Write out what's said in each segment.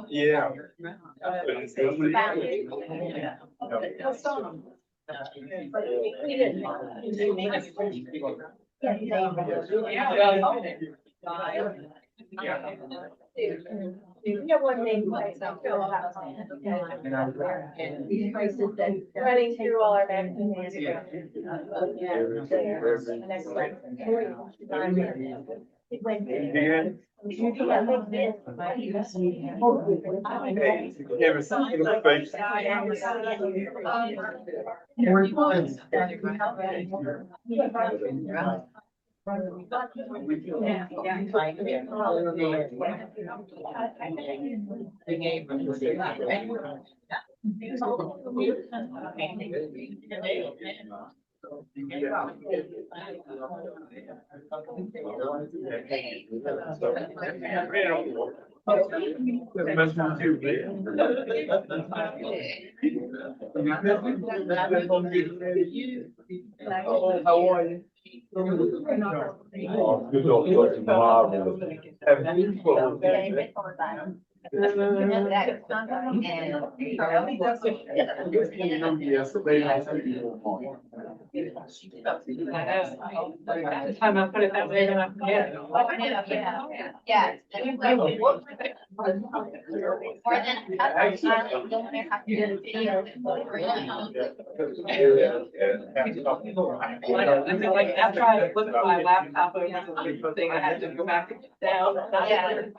Yeah. Running through all our magazines. How are you? Time I put it that way, then I forget. Yeah. I feel like after I flipped my laptop over the thing, I had to go back down. What time is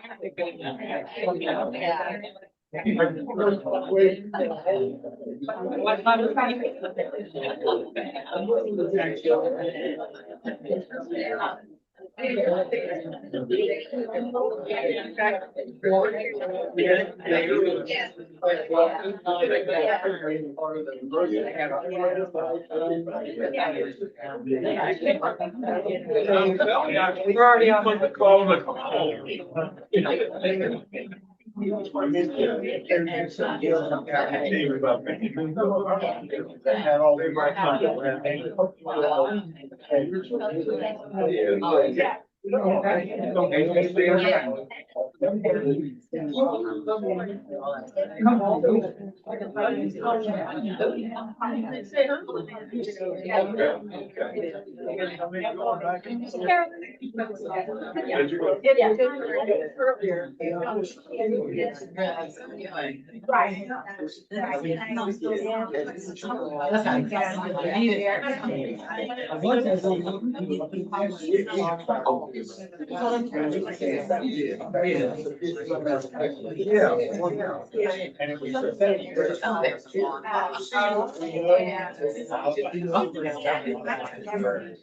we're already on the call.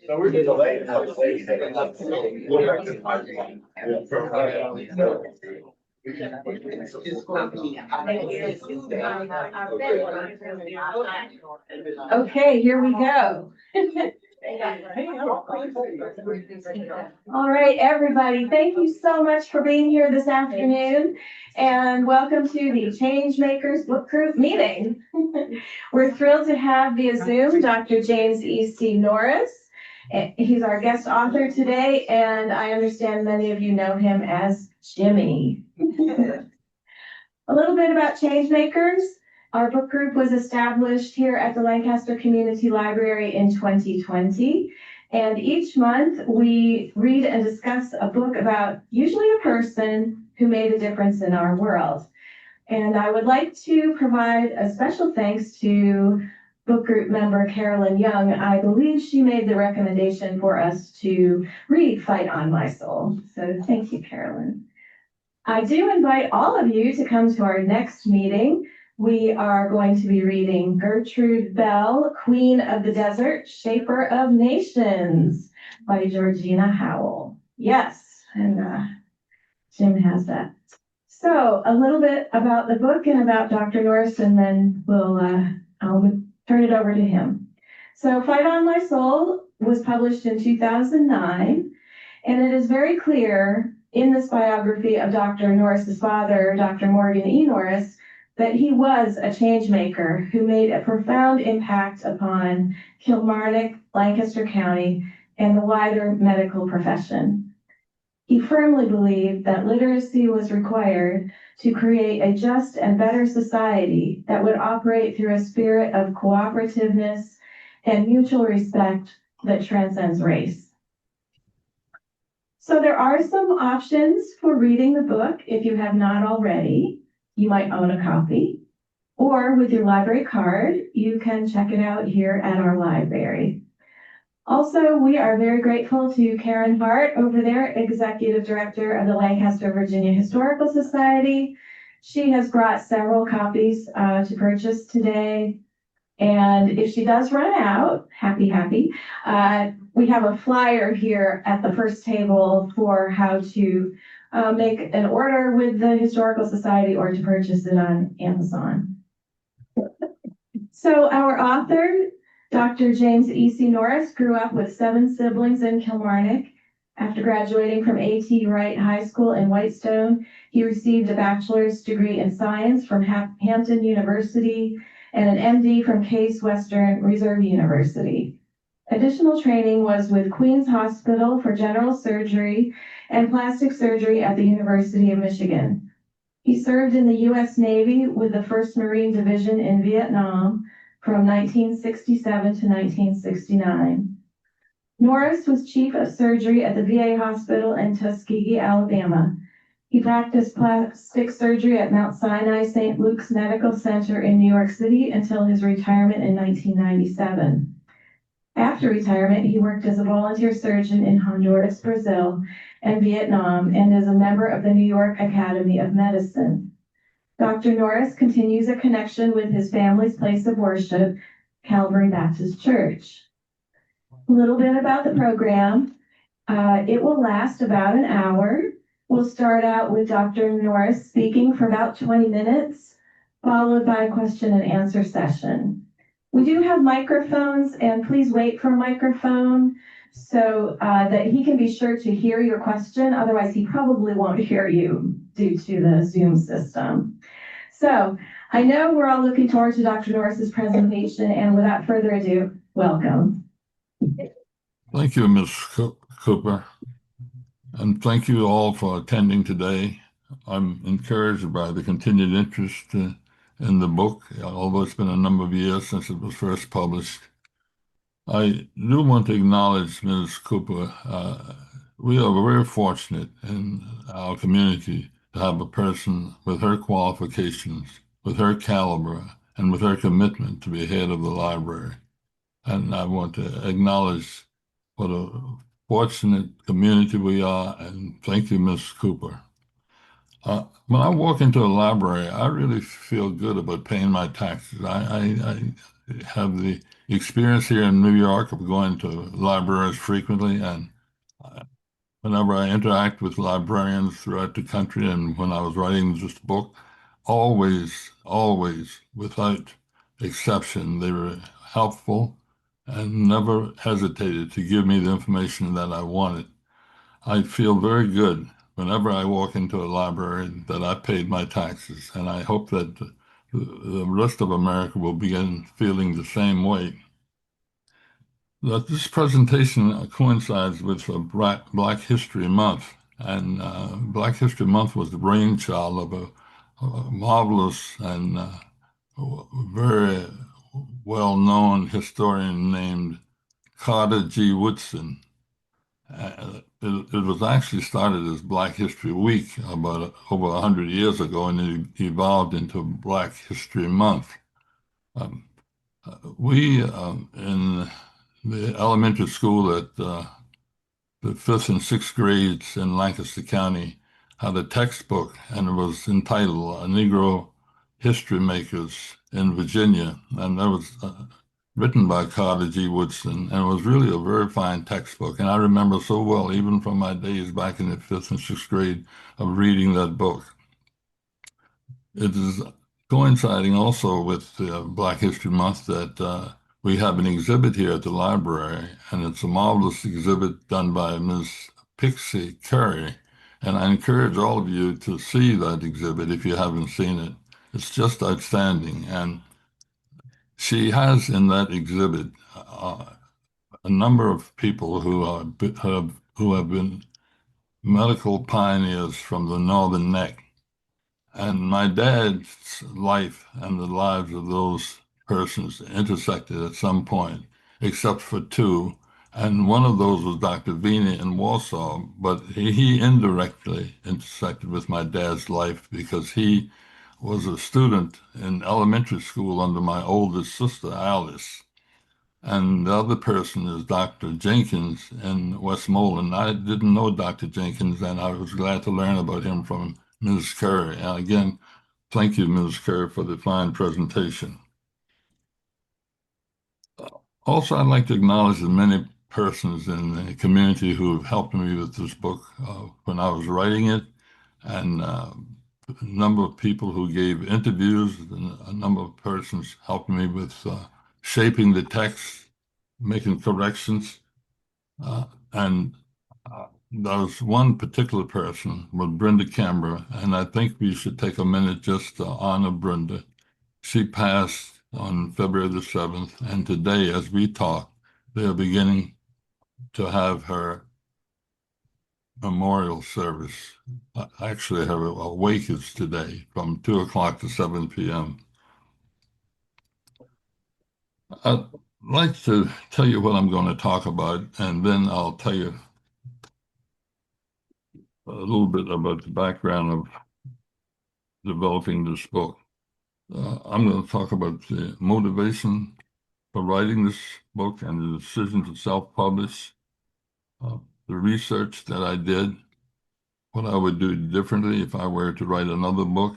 So we're just delayed. Okay, here we go. All right, everybody, thank you so much for being here this afternoon, and welcome to the Changemakers Book Group meeting. We're thrilled to have via Zoom Dr. James E.C. Norris. He's our guest author today, and I understand many of you know him as Jimmy. A little bit about Changemakers. Our book group was established here at the Lancaster Community Library in 2020. And each month we read and discuss a book about usually a person who made a difference in our world. And I would like to provide a special thanks to book group member Carolyn Young. I believe she made the recommendation for us to read Fight on My Soul. So thank you, Carolyn. I do invite all of you to come to our next meeting, We are going to be reading Gertrude Bell, Queen of the Desert, Shaper of Nations by Georgina Howell. Yes, and Jim has that. So a little bit about the book and about Dr. Norris, and then I'll turn it over to him. So Fight On My Soul was published in 2009, and it is very clear in this biography of Dr. Norris's father, Dr. Morgan E. Norris, that he was a change maker who made a profound impact upon Kilmarnock, Lancaster County, and the wider medical profession. He firmly believed that literacy was required to create a just and better society that would operate through a spirit of cooperativeness and mutual respect that transcends race. So there are some options for reading the book if you have not already. You might own a copy, or with your library card, you can check it out here at our library. Also, we are very grateful to Karen Hart over there, Executive Director of the Lancaster, Virginia Historical Society. She has brought several copies to purchase today. And if she does run out, happy, we have a flyer here at the first table for how to make an order with the Historical Society or to purchase it on Amazon. So our author, Dr. James E.C. Norris, grew up with 7 siblings in Kilmarnock. After graduating from A.T. Wright High School in Whitestone, he received a bachelor's degree in science from Hampton University and an MD from Case Western Reserve University. Additional training was with Queen's Hospital for General Surgery and Plastic Surgery at the University of Michigan. He served in the U.S. Navy with the 1st Marine Division in Vietnam from 1967 to 1969. Norris was chief of surgery at the VA hospital in Tuskegee, Alabama. He practiced plastic surgery at Mount Sinai St. Luke's Medical Center in New York City until his retirement in 1997. After retirement, he worked as a volunteer surgeon in Honduras, Brazil, and Vietnam, and is a member of the New York Academy of Medicine. Dr. Norris continues a connection with his family's place of worship, Calvary Baptist Church. A little bit about the program. It will last about an hour. We'll start out with Dr. Norris speaking for about 20 minutes, followed by a question and answer session. We do have microphones, and please wait for a microphone so that he can be sure to hear your question. Otherwise, he probably won't hear you due to the Zoom system. So I know we're all looking forward to Dr. Norris's presentation, and without further ado, welcome. Thank you, Ms. Cooper, and thank you all for attending today. I'm encouraged by the continued interest in the book, although it's been a number of years since it was first published. I do want to acknowledge Ms. Cooper. We are very fortunate in our community to have a person with her qualifications, with her caliber, and with her commitment to be head of the library. And I want to acknowledge what a fortunate community we are, and thank you, Ms. Cooper. When I walk into a library, I really feel good about paying my taxes. I have the experience here in New York of going to libraries frequently, and whenever I interact with librarians throughout the country, and when I was writing this book, always, without exception, they were helpful and never hesitated to give me the information that I wanted. I feel very good whenever I walk into a library that I paid my taxes, and I hope that the rest of America will begin feeling the same way. This presentation coincides with Black History Month, and Black History Month was the brainchild of a marvelous and very well-known historian named Carter G. Woodson. It was actually started as Black History Week about over 100 years ago, and it evolved into Black History Month. We in the elementary school at the 5th and 6th grades in Lancaster County had a textbook, and it was entitled A Negro History Makers in Virginia, and that was written by Carter G. Woodson, and it was really a very fine textbook. And I remember so well, even from my days back in the fifth and sixth grade, of reading that book. It is coinciding also with Black History Month that we have an exhibit here at the library, and it's a marvelous exhibit done by Ms. Pixie Curry. And I encourage all of you to see that exhibit if you haven't seen it. It's just outstanding. And she has in that exhibit a number of people who have been medical pioneers from the Northern Neck. And my dad's life and the lives of those persons intersected at some point, except for two. And one of those was Dr. Vini in Warsaw, but he indirectly intersected with my dad's life because he was a student in elementary school under my oldest sister, Alice. And the other person is Dr. Jenkins in Westmoreland. I didn't know Dr. Jenkins, and I was glad to learn about him from Ms. Curry. And again, thank you, Ms. Curry, for the fine presentation. Also, I'd like to acknowledge the many persons in the community who have helped me with this book when I was writing it, and a number of people who gave interviews, and a number of persons helped me with shaping the text, making corrections, and there was one particular person was Brenda Canberra, and I think we should take a minute just to honor Brenda. She passed on February the 7th, and today, as we talk, they are beginning to have her memorial service. Actually, her wake is today from 2 o'clock to 7 p.m. I'd like to tell you what I'm going to talk about, and then I'll tell you a little bit about the background of developing this book. I'm going to talk about the motivation for writing this book and the decision to self-publish, the research that I did, what I would do differently if I were to write another book,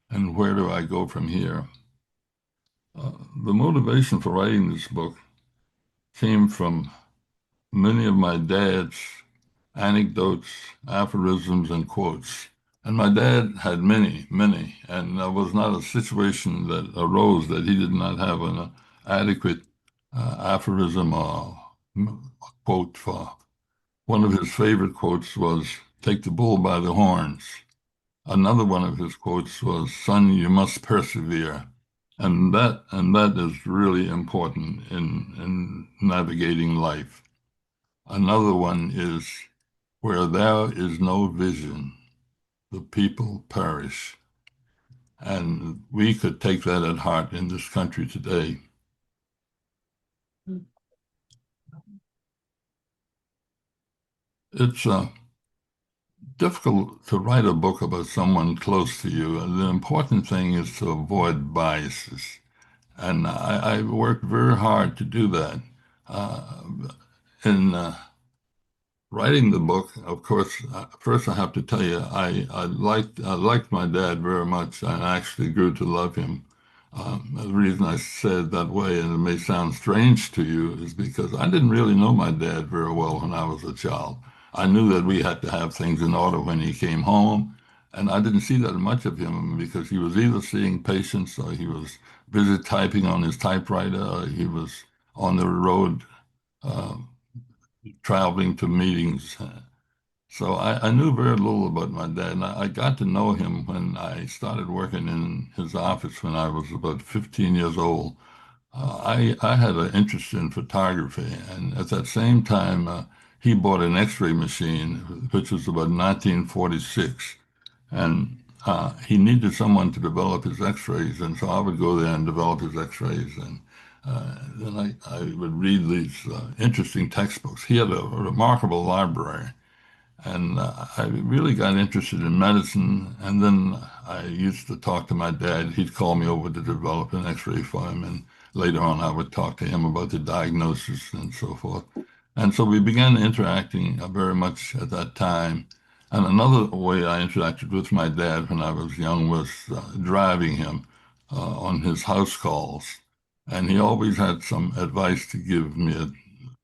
and where do I go from here. The motivation for writing this book came from many of my dad's anecdotes, aphorisms, and quotes. And my dad had many, and there was not a situation that arose that he did not have an adequate aphorism or quote for. One of his favorite quotes was, "Take the bull by the horns." Another one of his quotes was, "Son, you must persevere." And that is really important in navigating life. Another one is, "Where there is no vision, the people perish." And we could take that at heart in this country today. It's difficult to write a book about someone close to you. The important thing is to avoid biases. And I worked very hard to do that. In writing the book, of course, first I have to tell you, I liked my dad very much, and I actually grew to love him. The reason I say it that way, and it may sound strange to you, is because I didn't really know my dad very well when I was a child. I knew that we had to have things in order when he came home, and I didn't see that much of him because he was either seeing patients or he was busy typing on his typewriter, or he was on the road traveling to meetings. So I knew very little about my dad, and I got to know him when I started working in his office when I was about 15 years old. I had an interest in photography, and at that same time, he bought an X-ray machine, which was about 1946, and he needed someone to develop his X-rays, and so I would go there and develop his X-rays, and then I would read these interesting textbooks. He had a remarkable library. And I really got interested in medicine. And then I used to talk to my dad. He'd call me over to develop an X-ray for him. And later on, I would talk to him about the diagnosis and so forth. And so we began interacting very much at that time. And another way I interacted with my dad when I was young was driving him. on his house calls, and he always had some advice to give me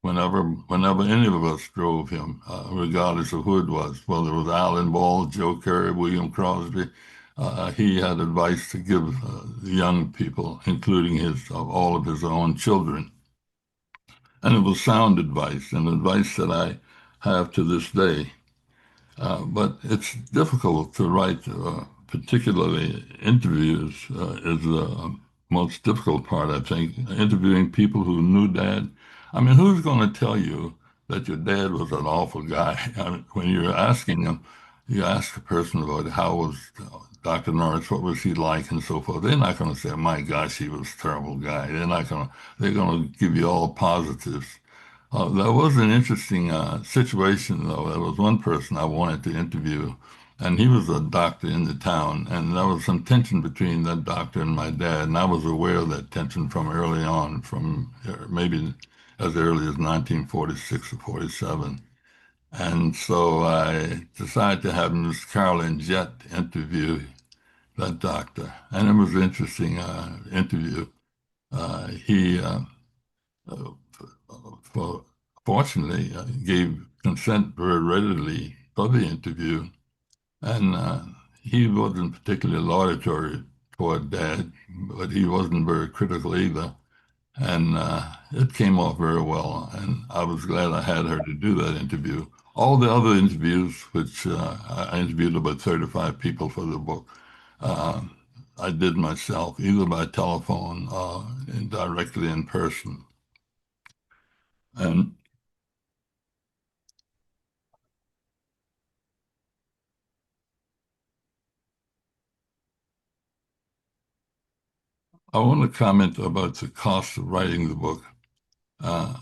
whenever any of us drove him, regardless of who it was, whether it was Alan Ball, Joe Kerr, William Crosby. He had advice to give the young people, including all of his own children. And it was sound advice, and advice that I have to this day. But it's difficult to write, particularly interviews is the most difficult part, I think. Interviewing people who knew Dad. I mean, who's going to tell you that your dad was an awful guy? I mean, when you're asking them, you ask a person about how was Dr. Norris, what was he like, and so forth. They're not going to say, "My gosh, he was a terrible guy." They're going to give you all positives. That was an interesting situation, though. There was one person I wanted to interview, and he was a doctor in the town, and there was some tension between that doctor and my dad, and I was aware of that tension from early on, from maybe as early as 1946 or 47. And so I decided to have Miss Carolyn Jett interview that doctor, and it was an interesting interview. He for, fortunately, gave consent very readily for the interview, and he wasn't particularly laudatory toward Dad, but he wasn't very critical either. And it came off very well, and I was glad I had her to do that interview. All the other interviews, which I interviewed about 35 people for the book, uh, I did myself, either by telephone or directly in person. And I want to comment about the cost of writing the book. Uh,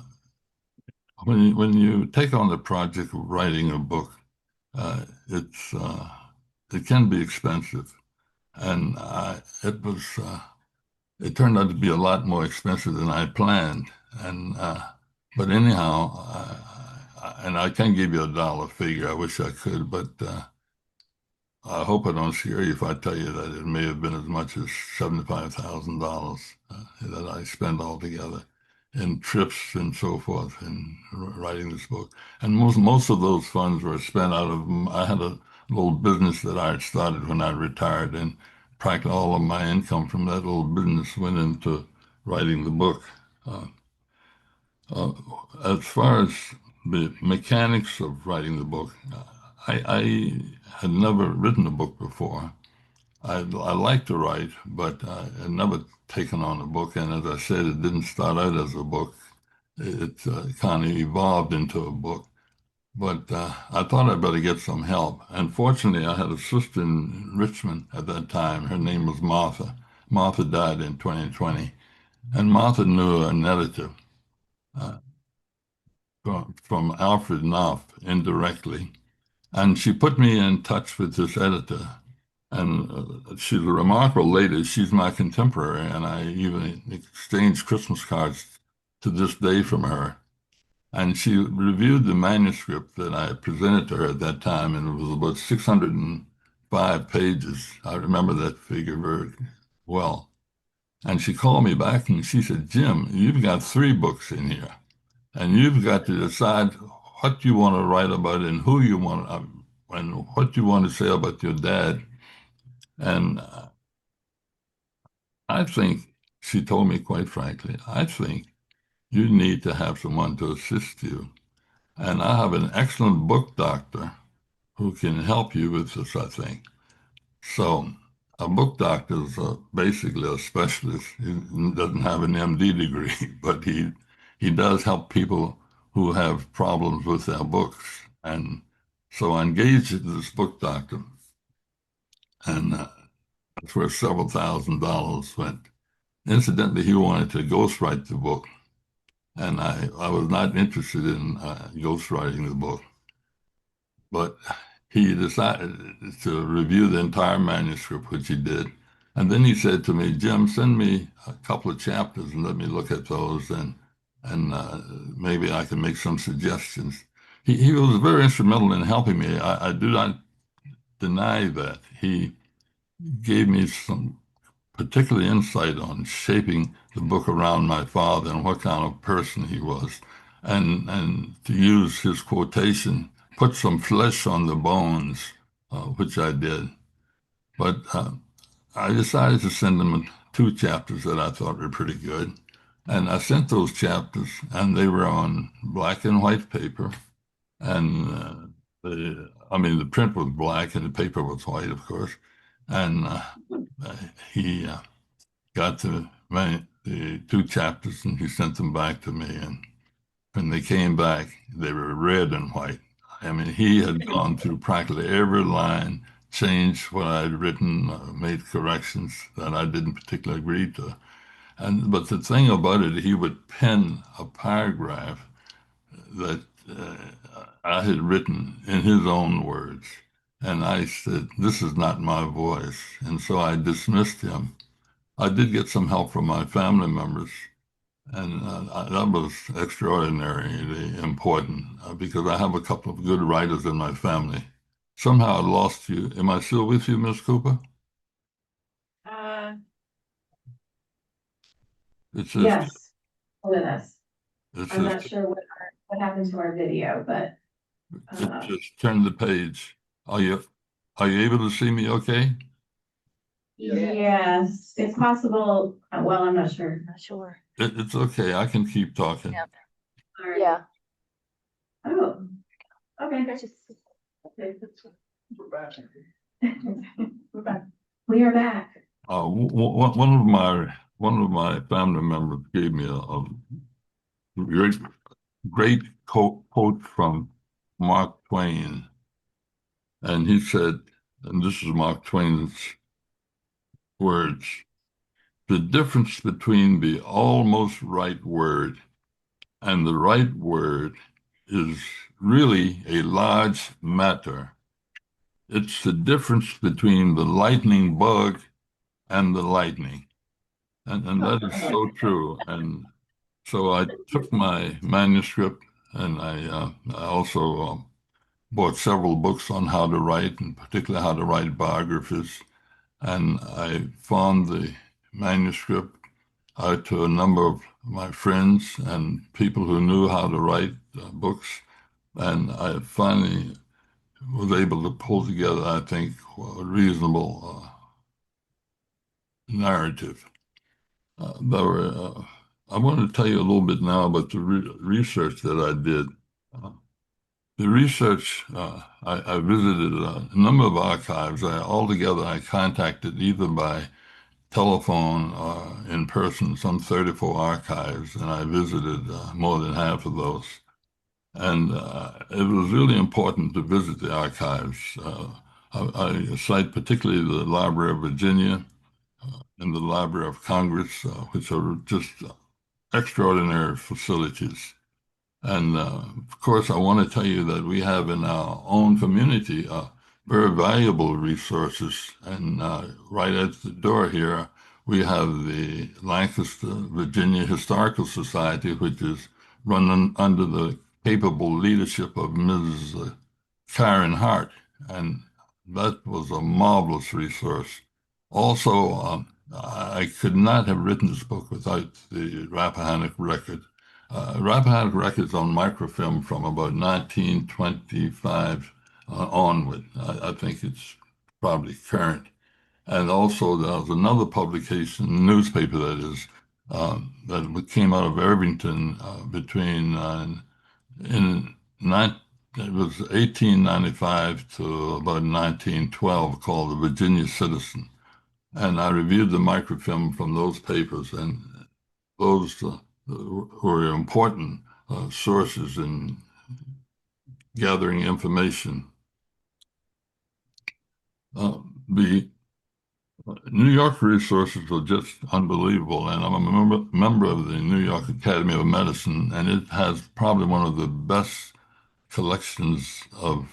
when you take on the project of writing a book, it can be expensive, and it turned out to be a lot more expensive than I planned. And but anyhow, and I can't give you a dollar figure. I wish I could, but I hope I don't scare you if I tell you that it may have been as much as $75,000 that I spent altogether in trips and so forth in writing this book. And most of those funds were spent out of, I had a little business that I had started when I retired, and practically all of my income from that little business went into writing the book. Uh, uh, as far as the mechanics of writing the book, I had never written a book before. I like to write, but I had never taken on a book. And as I said, it didn't start out as a book. It kind of evolved into a book. But I thought I'd better get some help. And fortunately, I had a sister in Richmond at that time. Her name was Martha. Martha died in 2020. And Martha knew an editor uh, from Alfred Knopf indirectly. And she put me in touch with this editor. And she's a remarkable lady. She's my contemporary, and I even exchanged Christmas cards to this day from her. And she reviewed the manuscript that I presented to her at that time, and it was about 605 pages. I remember that figure very well. And she called me back and she said, "Jim, you've got 3 books in here, and you've got to decide what you want to write about and who you want and what you want to say about your dad." And I think, she told me quite frankly, I think you need to have someone to assist you. And I have an excellent book doctor who can help you with this, I think. So a book doctor is basically a specialist. He doesn't have an MD degree, but he does help people who have problems with their books. And so I engaged this book doctor, and that's where several $1,000s went. Incidentally, he wanted to ghostwrite the book, and I was not interested in ghostwriting the book. But he decided to review the entire manuscript, which he did. And then he said to me, "Jim, send me a couple of chapters and let me look at those, and maybe I can make some suggestions." He was very instrumental in helping me. I do not deny that. He gave me some particular insight on shaping the book around my father and what kind of person he was. And to use his quotation, put some flesh on the bones, which I did. But I decided to send them two chapters that I thought were pretty good. And I sent those chapters, and they were on black and white paper. And the print was black and the paper was white, of course. And he got the two chapters and he sent them back to me. And when they came back, they were red and white. I mean, he had gone through practically every line, changed what I'd written, made corrections that I didn't particularly agree to. But the thing about it, he would pen a paragraph that I had written in his own words. And I said, this is not my voice. And so I dismissed him. I did get some help from my family members. And that was extraordinarily important because I have a couple of good writers in my family. Somehow I lost you. Am I still with you, Miss Cooper? It's just, Yes, with us. it's I'm just, not sure what happened to our video, but just turn the page. Are you able to see me okay? yes, it's possible. Well, I'm not sure. Not sure. It's okay. I can keep talking. Yeah. All right. Yeah. Oh, okay. We're back. We're back. We are back. One of my family members gave me a great quote from Mark Twain, and he said, and this is Mark Twain's words: "The difference between the almost right word and the right word is really a large matter. It's the difference between the lightning bug and the lightning." And that is so true. And so I took my manuscript and I also bought several books on how to write, and particularly how to write biographies. And I found the manuscript out to a number of my friends and people who knew how to write books. And I finally was able to pull together, I think, a reasonable narrative. I want to tell you a little bit now about the research that I did. The research, I visited a number of archives. Altogether, I contacted either by telephone or in person some 34 archives, and I visited more than half of those. And it was really important to visit the archives. I cite particularly the Library of Virginia and the Library of Congress, which are just extraordinary facilities. And of course, I want to tell you that we have in our own community very valuable resources. And right at the door here, we have the Lancaster, Virginia Historical Society, which is run under the capable leadership of Ms. Karen Hart. And that was a marvelous resource. Also, I could not have written this book without the Rappahannock record. Rappahannock records on microfilm from about 1925 onward. I think it's probably current. And also there was another publication, newspaper that is, that came out of Irvington between, it was 1895 to about 1912, called the Virginia Citizen. And I reviewed the microfilm from those papers, and those were important sources in gathering information. The New York resources are just unbelievable, and I'm a member of the New York Academy of Medicine, and it has probably one of the best collections of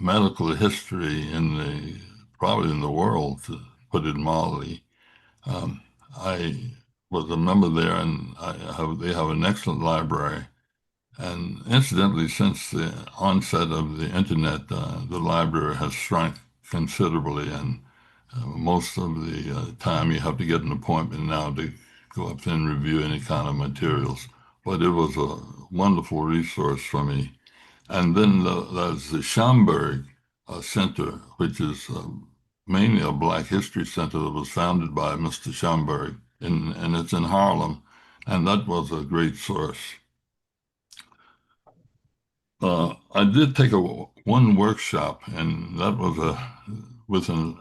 medical history probably in the world, to put it mildly. I was a member there, and they have an excellent library. And incidentally, since the onset of the internet, the library has shrunk considerably, and Most of the time you have to get an appointment now to go up there and review any kind of materials. But it was a wonderful resource for me. And then there's the Schomburg Center, which is mainly a Black History Center that was founded by Mr. Schomburg, and it's in Harlem, and that was a great source. I did take one workshop, and that was with a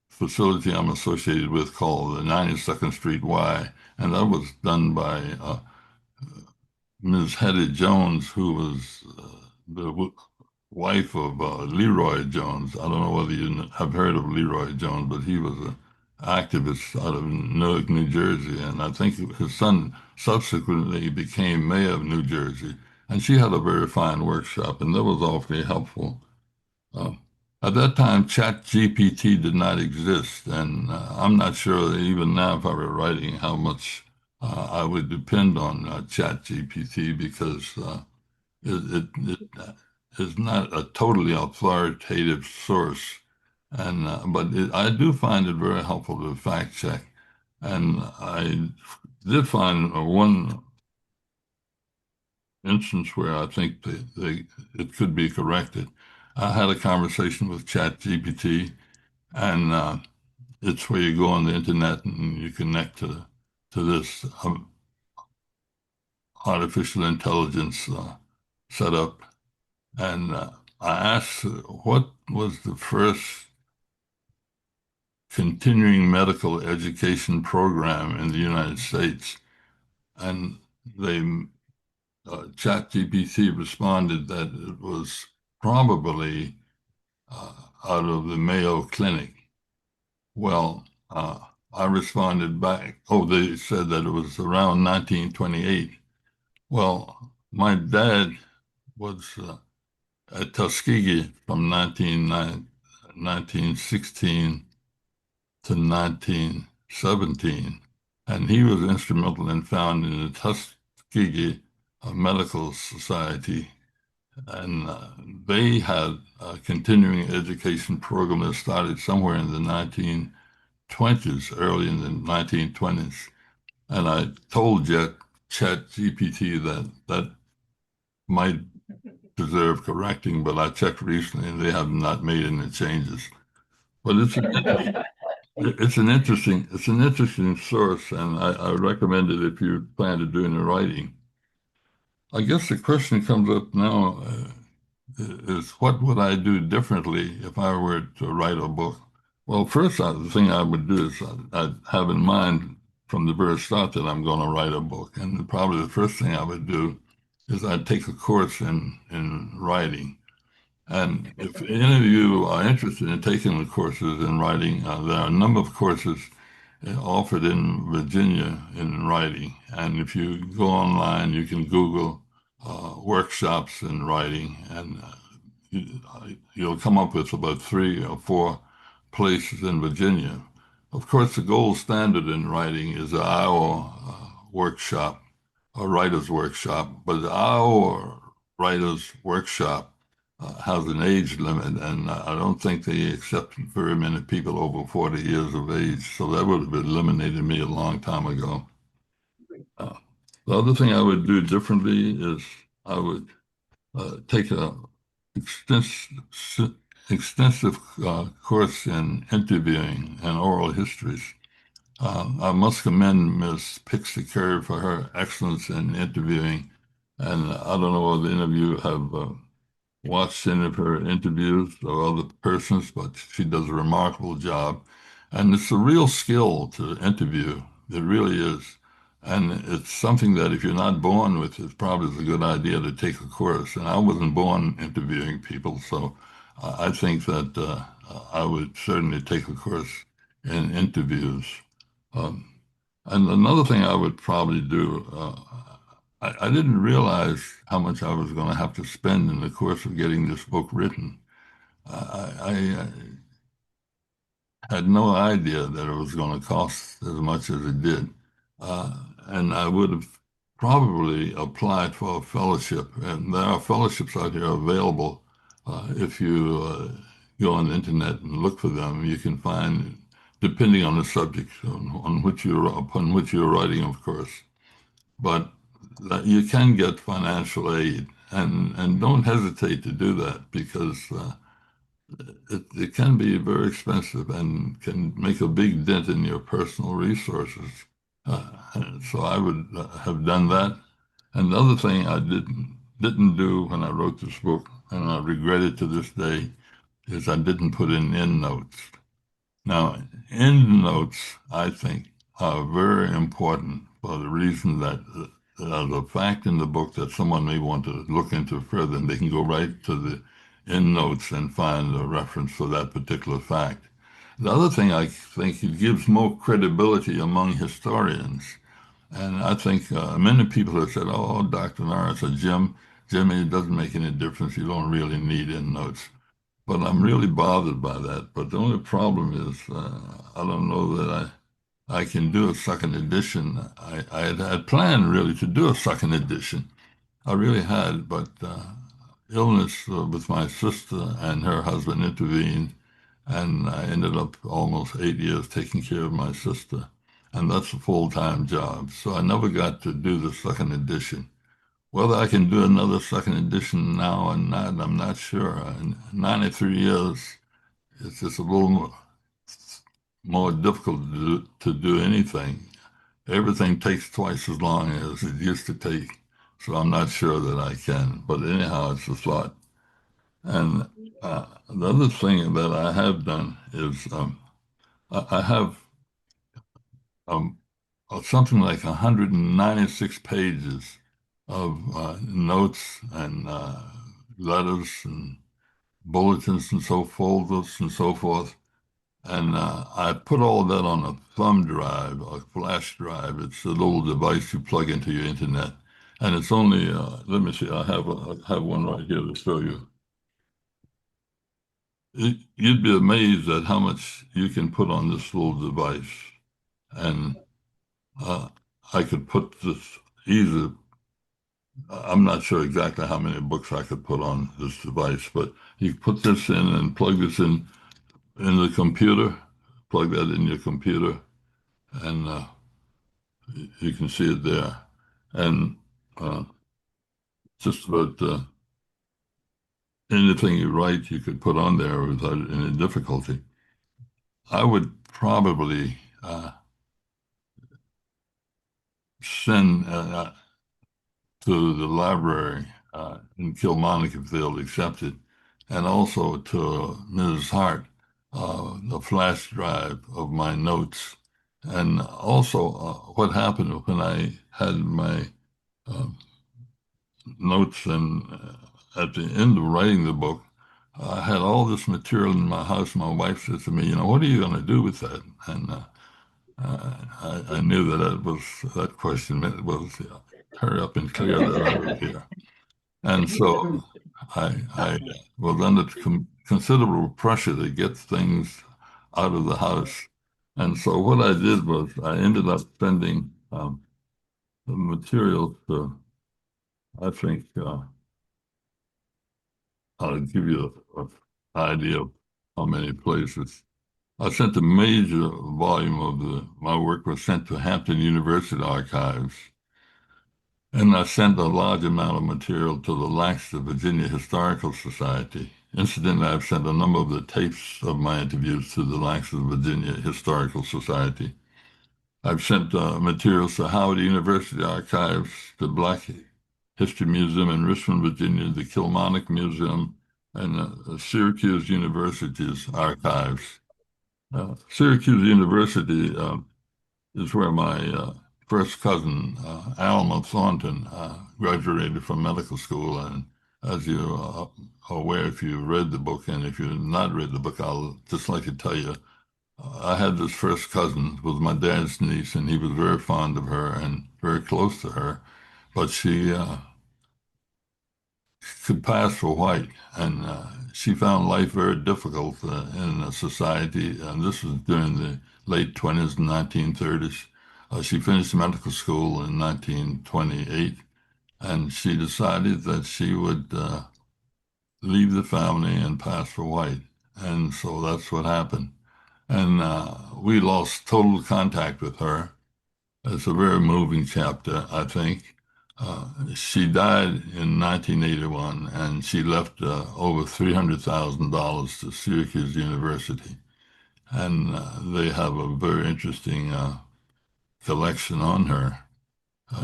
facility I'm associated with called the 92nd Street Y, and that was done by Ms. Hetty Jones, who was the wife of Leroy Jones. I don't know whether you have heard of Leroy Jones, but he was an activist out of Newark, New Jersey, and I think his son subsequently became mayor of New Jersey. And she had a very fine workshop, and that was awfully helpful. Uh, at that time, ChatGPT did not exist, and I'm not sure even now if I were writing how much I would depend on ChatGPT because it is not a totally authoritative source, and but I do find it very helpful to fact check, and I did find one instance where I think it could be corrected. I had a conversation with ChatGPT, and it's where you go on the internet and you connect to this artificial intelligence setup. And I asked what was the first continuing medical education program in the United States, and they ChatGPT responded that it was probably out of the Mayo Clinic. Well, I responded back, oh, they said that it was around 1928. Well, my dad was at Tuskegee from 1916 to 1917, and he was instrumental in founding the Tuskegee Medical Society, and they had a continuing education program that started somewhere in the 1920s, early in the 1920s. And I told ChatGPT that might deserve correcting, but I checked recently and they have not made any changes. But it's an interesting source, and I recommend it if you plan to do any writing. I guess the question comes up now is what would I do differently if I were to write a book? Well, first, the thing I would do is I'd have in mind from the very start that I'm going to write a book. And probably the first thing I would do is I'd take a course in writing. And if any of you are interested in taking the courses in writing, there are a number of courses offered in Virginia in writing. And if you go online, you can Google workshops in writing, and you'll come up with about 3 or 4 places in Virginia. Of course, the gold standard in writing is the Iowa workshop, a writer's workshop, but the Iowa writer's workshop has an age limit, and I don't think they accept very many people over 40 years of age, so that would have eliminated me a long time ago. The other thing I would do differently is I would take a extensive course in interviewing and oral histories. I must commend Ms. Pixie Curry for her excellence in interviewing, and I don't know whether any of you have watched any of her interviews or other persons, but she does a remarkable job. And it's a real skill to interview. It really is. And it's something that if you're not born with, it probably is a good idea to take a course. And I wasn't born interviewing people, so I think that I would certainly take a course in interviews. And another thing I would probably do, I didn't realize how much I was going to have to spend in the course of getting this book written. I had no idea that it was going to cost as much as it did. And I would have probably applied for a fellowship. And there are fellowships out here available. If you go on the internet and look for them, you can find depending on the subject upon which you're writing, of course. But that you can get financial aid, and don't hesitate to do that because it can be very expensive and can make a big dent in your personal resources. So I would have done that. And the other thing I didn't do when I wrote this book, and I regret it to this day, is I didn't put in endnotes. Now, endnotes, I think, are very important for the reason that there's a fact in the book that someone may want to look into further, and they can go right to the endnotes and find a reference for that particular fact. The other thing I think it gives more credibility among historians. And I think many people have said, oh, Dr. Norris or Jimmy, it doesn't make any difference. You don't really need endnotes. But I'm really bothered by that. But the only problem is I don't know that I can do a second edition. I had planned really to do a second edition. I really had, but illness with my sister and her husband intervened, and I ended up almost 8 years taking care of my sister. And that's a full-time job. So I never got to do the second edition. Whether I can do another second edition now or not, I'm not sure. In 93 years, it's just a little more difficult to do anything. Everything takes twice as long as it used to take. So I'm not sure that I can. But anyhow, it's a thought. And the other thing that I have done is I have something like 196 pages of notes and letters and bulletins and folders and so forth. And I put all that on a thumb drive, a flash drive. It's a little device you plug into your internet. And it's only, let me see, I have one right here to show you. You'd be amazed at how much you can put on this little device. And I could put this easily. I'm not sure exactly how many books I could put on this device, but you put this in and plug this in the computer, plug that in your computer, and you can see it there. And just about anything you write, you could put on there without any difficulty. I would probably send to the library in Kilmarnock if they'll accept it, and also to Ms. Hart, the flash drive of my notes. And also what happened when I had my notes and at the end of writing the book, I had all this material in my house. My wife said to me, you know, what are you going to do with that? And I knew that question was hurry up and clear that out of here. And so I was under considerable pressure to get things out of the house. And so what I did was I ended up sending the material to, I think, I'll give you an idea of how many places. I sent a major volume of my work was sent to Hampton University Archives. And I sent a large amount of material to the Lancaster, Virginia Historical Society. Incidentally, I've sent a number of the tapes of my interviews to the Lancaster, Virginia Historical Society. I've sent materials to Howard University Archives, the Black History Museum in Richmond, Virginia, the Kilmarnock Museum, and Syracuse University's archives. Syracuse University is where my first cousin, Alma Thornton, graduated from medical school. And as you are aware, if you read the book, and if you've not read the book, I'll just like to tell you, I had this first cousin was my dad's niece, and he was very fond of her and very close to her. But she could pass for white, and she found life very difficult in a society. And this was during the late 20s and 1930s. She finished medical school in 1928, and she decided that she would leave the family and pass for white. And so that's what happened. and we lost total contact with her. It's a very moving chapter, I think. She died in 1981, and she left over $300,000 to Syracuse University. And they have a very interesting collection on her.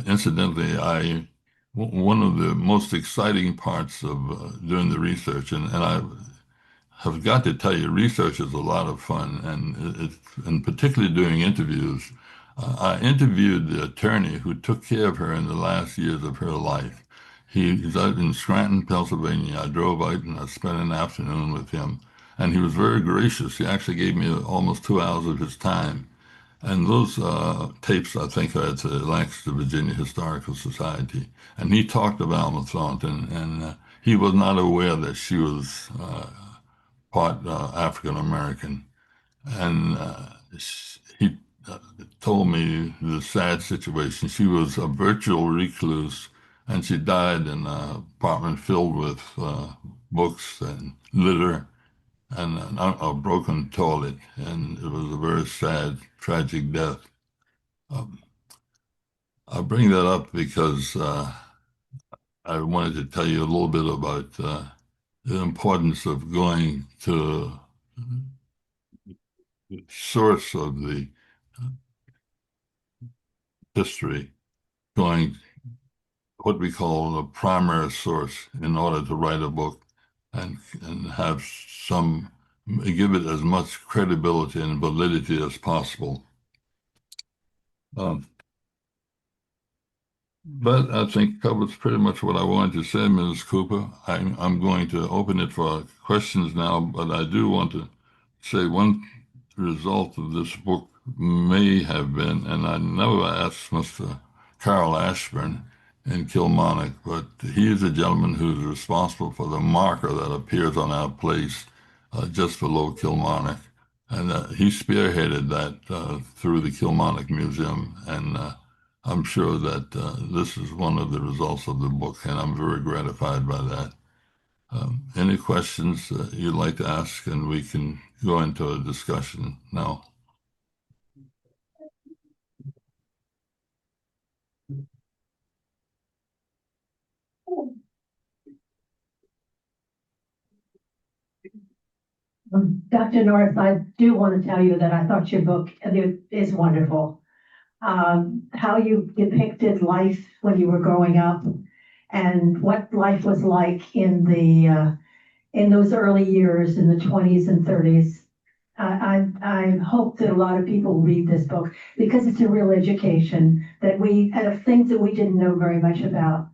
Incidentally, one of the most exciting parts of doing the research, and I have got to tell you, research is a lot of fun, and particularly doing interviews. I interviewed the attorney who took care of her in the last years of her life. He's out in Scranton, Pennsylvania. I drove out and I spent an afternoon with him, and he was very gracious. He actually gave me almost 2 hours of his time. And those tapes, I think, are at the Lancaster, Virginia Historical Society. And he talked of Alma Thornton, and he was not aware that she was part African American. And he told me the sad situation. She was a virtual recluse, and she died in an apartment filled with books and litter and a broken toilet. And it was a very sad, tragic death. Um, I bring that up because I wanted to tell you a little bit about the importance of going to the source of the history, going what we call a primary source in order to write a book and have some, give it as much credibility and validity as possible. That, I think, covers pretty much what I wanted to say, Ms. Cooper. I'm going to open it for questions now, but I do want to say one result of this book may have been, and I never asked Mr. Carl Ashburn in Kilmarnock, but he is a gentleman who's responsible for the marker that appears on our place just below Kilmarnock. And he spearheaded that through the Kilmarnock Museum, and I'm sure that this is one of the results of the book, and I'm very gratified by that. Any questions you'd like to ask, and we can go into a discussion now. Dr. Norris, I do want to tell you that I thought your book is wonderful. How you depicted life when you were growing up and what life was like in those early years in the 20s and 30s. I hope that a lot of people read this book because it's a real education that we have things that we didn't know very much about.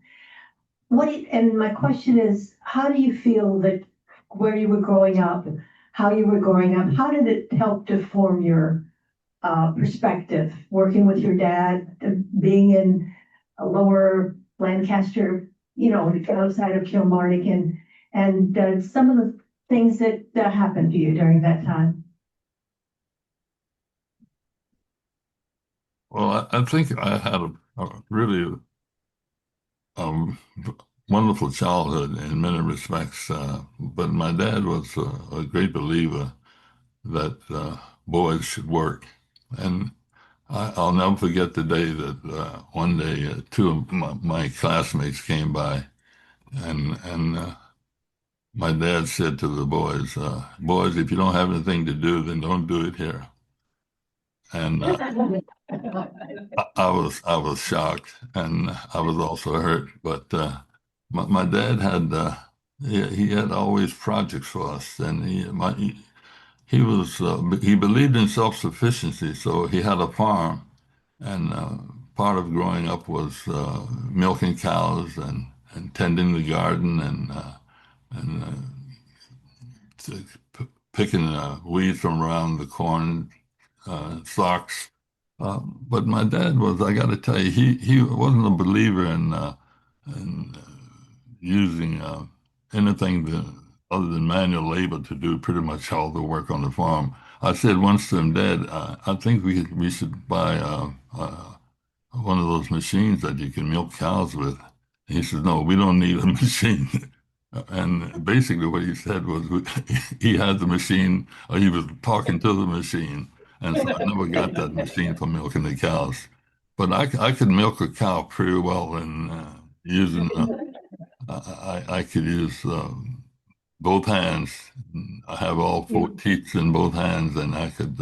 And my question is, how do you feel that where you were growing up, how you were growing up, how did it help to form your perspective, working with your dad, being in a lower Lancaster, outside of Kilmarnock, and some of the things that happened to you during that time? Well, I think I had a really wonderful childhood in many respects, but my dad was a great believer that boys should work. And I'll never forget the day that one day two of my classmates came by, and my dad said to the boys, "Boys, if you don't have anything to do, then don't do it here." And I was shocked, and I was also hurt. But my dad had he had always projects for us, and he was he believed in self-sufficiency, so he had a farm, and part of growing up was milking cows and tending the garden and picking weeds from around the corn stalks. But my dad was, I got to tell you, he wasn't a believer in using anything other than manual labor to do pretty much all the work on the farm. I said once to him, Dad, I think we should buy one of those machines that you can milk cows with. And he says, no, we don't need a machine. And basically what he said was he had the machine, or he was talking to the machine. And so I never got that machine for milking the cows. But I could milk a cow pretty well and using, I could use both hands. I have all four teats in both hands, and I could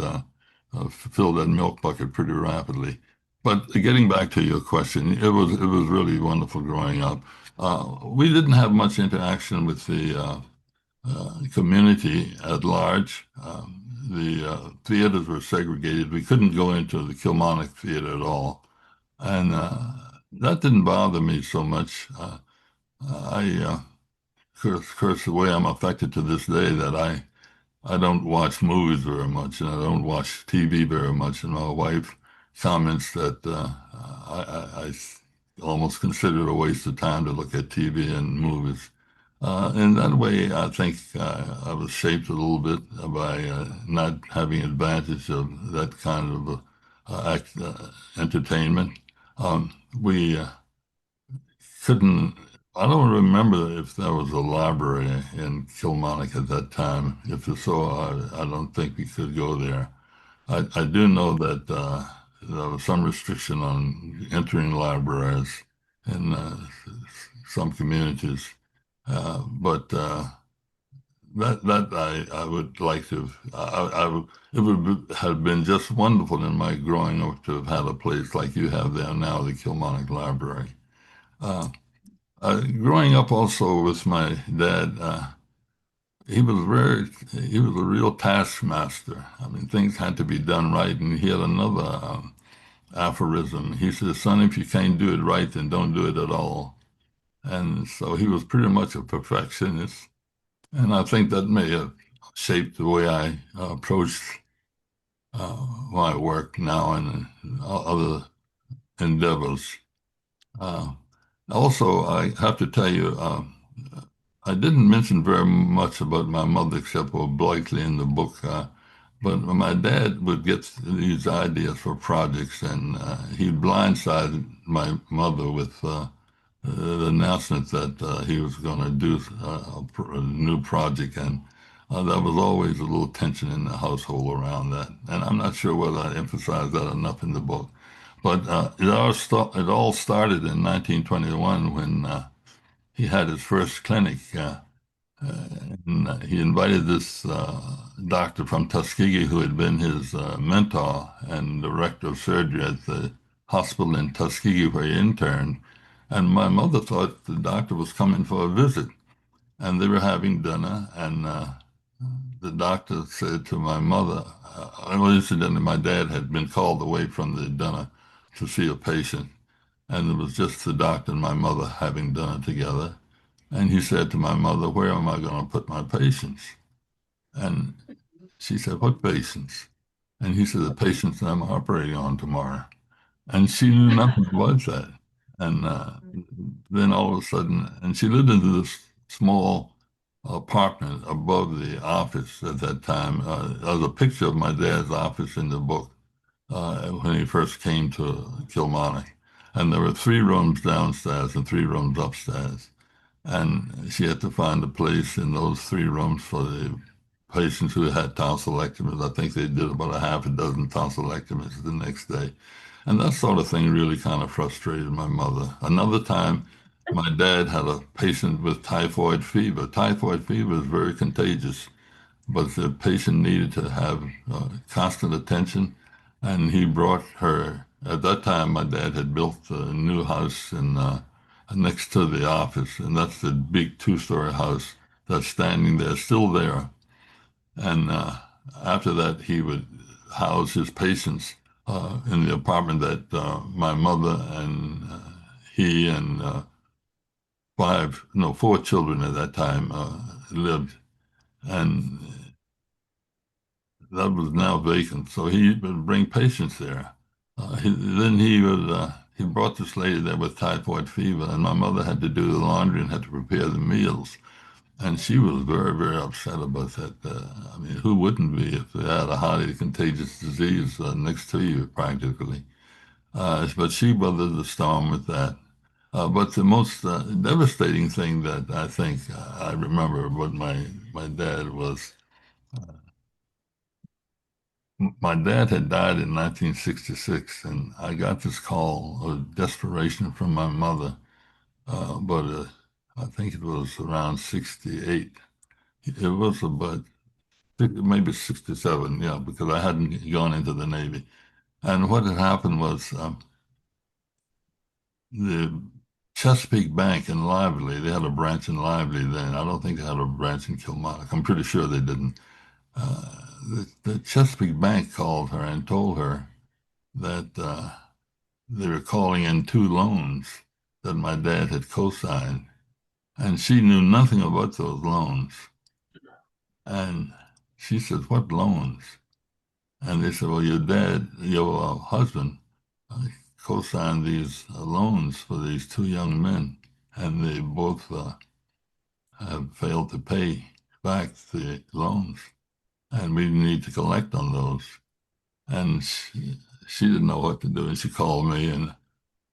fill that milk bucket pretty rapidly. But getting back to your question, it was really wonderful growing up. We didn't have much interaction with the community at large. The theaters were segregated. We couldn't go into the Kilmarnock Theater at all, and that didn't bother me so much. Of course, the way I'm affected to this day that I don't watch movies very much and I don't watch TV very much. And my wife comments that I almost consider it a waste of time to look at TV and movies. In that way, I think I was shaped a little bit by not having advantage of that kind of entertainment. We couldn't, I don't remember if there was a library in Kilmarnock at that time. If so, I don't think we could go there. I do know that there was some restriction on entering libraries in some communities, but I would like to. It would have been just wonderful in my growing up to have had a place like you have there now, the Kilmarnock Library. Growing up also with my dad, he was a real taskmaster. I mean, things had to be done right, and he had another aphorism. He said, "Son, if you can't do it right, then don't do it at all." And so he was pretty much a perfectionist, and I think that may have shaped the way I approached my work now and other endeavors. Also, I have to tell you, I didn't mention very much about my mother except for obliquely in the book, but my dad would get these ideas for projects, and he'd blindside my mother with the announcement that he was going to do a new project, and there was always a little tension in the household around that. And I'm not sure whether I emphasized that enough in the book. But it all started in 1921 when he had his first clinic. And he invited this doctor from Tuskegee who had been his mentor and director of surgery at the hospital in Tuskegee where he interned. And my mother thought the doctor was coming for a visit. And they were having dinner. And the doctor said to my mother, well, incidentally, my dad had been called away from the dinner to see a patient. And it was just the doctor and my mother having dinner together. And he said to my mother, "Where am I going to put my patients?" And she said, "What patients?" And he said, "The patients that I'm operating on tomorrow." And she knew nothing about that. And then all of a sudden, and she lived in this small apartment above the office at that time. There's a picture of my dad's office in the book when he first came to Kilmarnock. And there were 3 rooms downstairs and 3 rooms upstairs. And she had to find a place in those 3 rooms for the patients who had tonsillectomies. I think they did about a half a dozen tonsillectomies the next day. And that sort of thing really kind of frustrated my mother. Another time, my dad had a patient with typhoid fever. Typhoid fever is very contagious, but the patient needed to have constant attention. And he brought her, at that time, my dad had built a new house next to the office, and that's the big 2-story house that's standing there, still there. And after that, he would house his patients in the apartment that my mother and he and 4 children at that time lived. And that was now vacant. So he would bring patients there. Then he brought this lady there with typhoid fever, and my mother had to do the laundry and had to prepare the meals. And she was very, very upset about that. I mean, who wouldn't be if they had a highly contagious disease next to you, practically? But she weathered the storm with that. But the most devastating thing that I think I remember about my dad was my dad had died in 1966, and I got this call of desperation from my mother. But I think it was around 68. It was about maybe 67, yeah, because I hadn't gone into the Navy. And what had happened was the Chesapeake Bank in Lively, they had a branch in Lively then. I don't think they had a branch in Kilmarnock. I'm pretty sure they didn't. The Chesapeake Bank called her and told her that they were calling in two loans that my dad had co-signed, and she knew nothing about those loans. And she said, "What loans?" And they said, "Well, your dad, your husband, co-signed these loans for these two young men, and they both have failed to pay back the loans, and we need to collect on those." And she didn't know what to do, and she called me, and